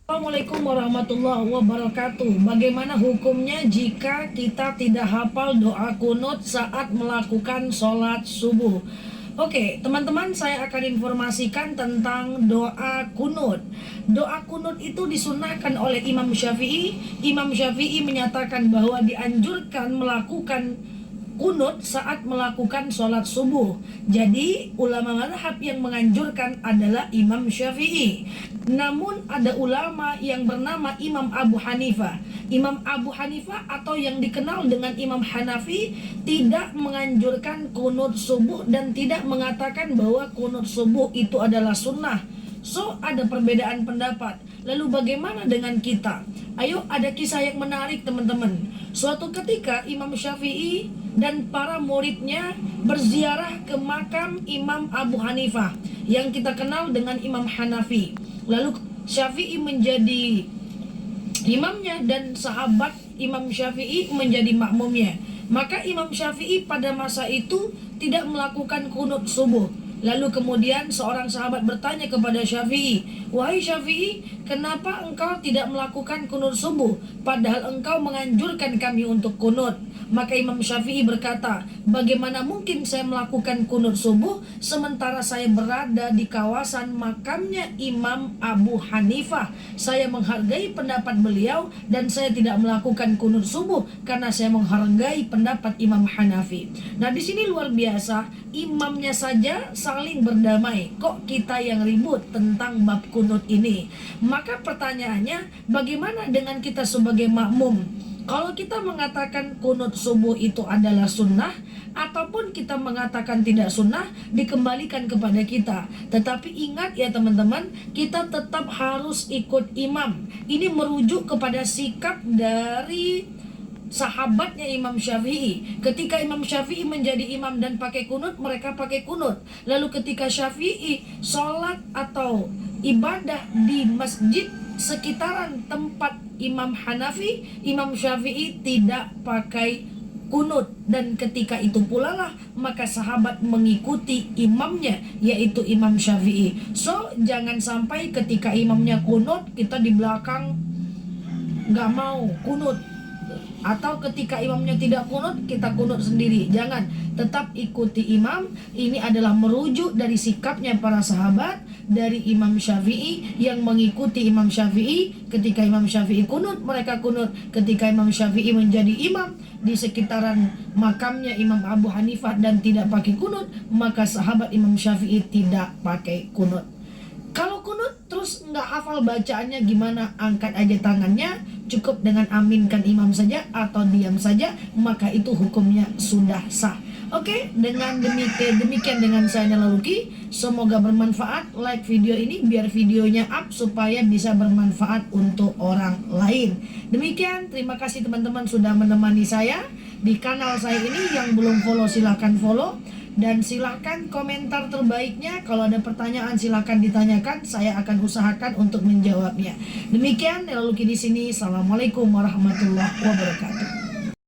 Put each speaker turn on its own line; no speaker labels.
Assalamualaikum warahmatullahi wabarakatuh. Bagaimana hukumnya jika kita tidak hafal doa kunut saat melakukan sholat subuh? Oke, teman-teman, saya akan informasikan tentang doa kunut. Doa kunut itu disunahkan oleh Imam Syafi'i. Imam Syafi'i menyatakan bahwa dianjurkan melakukan kunut saat melakukan sholat subuh. Jadi ulama mazhab yang menganjurkan adalah Imam Syafi'i. Namun ada ulama yang bernama Imam Abu Hanifah. Imam Abu Hanifah atau yang dikenal dengan Imam Hanafi tidak menganjurkan kunut subuh dan tidak mengatakan bahwa kunut subuh itu adalah sunnah. So, ada perbedaan pendapat. Lalu bagaimana dengan kita? Ayo, ada kisah yang menarik, teman-teman. Suatu ketika Imam Syafi'i dan para muridnya berziarah ke makam Imam Abu Hanifah yang kita kenal dengan Imam Hanafi. Lalu Syafi'i menjadi imamnya dan sahabat Imam Syafi'i menjadi makmumnya. Maka Imam Syafi'i pada masa itu tidak melakukan kunut subuh. Lalu kemudian seorang sahabat bertanya kepada Syafi'i, "Wahai Syafi'i, kenapa engkau tidak melakukan kunut subuh? Padahal engkau menganjurkan kami untuk kunut." Maka Imam Syafi'i berkata, "Bagaimana mungkin saya melakukan kunut subuh sementara saya berada di kawasan makamnya Imam Abu Hanifah? Saya menghargai pendapat beliau dan saya tidak melakukan kunut subuh karena saya menghargai pendapat Imam Hanafi." Nah, di sini luar biasa, imamnya saja saling berdamai. Kok kita yang ribut tentang bab kunut ini? Maka pertanyaannya, bagaimana dengan kita sebagai makmum? Kalau kita mengatakan kunut subuh itu adalah sunnah, ataupun kita mengatakan tidak sunnah, dikembalikan kepada kita. Tetapi ingat ya teman-teman, kita tetap harus ikut imam. Ini merujuk kepada sikap dari sahabatnya Imam Syafi'i. Ketika Imam Syafi'i menjadi imam dan pakai kunut, mereka pakai kunut. Lalu ketika Syafi'i sholat atau ibadah di masjid sekitaran tempat Imam Hanafi, Imam Syafi'i tidak pakai kunut. Dan ketika itu pula lah maka sahabat mengikuti imamnya, yaitu Imam Syafi'i. So, jangan sampai ketika imamnya kunut, kita di belakang nggak mau kunut. Atau ketika imamnya tidak kunut, kita kunut sendiri. Jangan, tetap ikuti imam. Ini adalah merujuk dari sikapnya para sahabat, dari Imam Syafi'i yang mengikuti Imam Syafi'i. Ketika Imam Syafi'i kunut, mereka kunut. Ketika Imam Syafi'i menjadi imam di sekitaran makamnya Imam Abu Hanifah dan tidak pakai kunut, maka sahabat Imam Syafi'i tidak pakai kunut. Kalau kunut terus nggak hafal bacaannya gimana? Angkat aja tangannya, cukup dengan aminkan imam saja atau diam saja, maka itu hukumnya sudah sah. Oke, dengan demikian dengan saya Nela Luki. Semoga bermanfaat. Like video ini biar videonya up supaya bisa bermanfaat untuk orang lain. Demikian, terima kasih teman-teman sudah menemani saya di kanal saya ini. Yang belum follow silahkan follow. Dan silahkan komentar terbaiknya. Kalau ada pertanyaan silahkan ditanyakan. Saya akan usahakan untuk menjawabnya. Demikian, Nela Luki di sini. Assalamualaikum warahmatullahi wabarakatuh.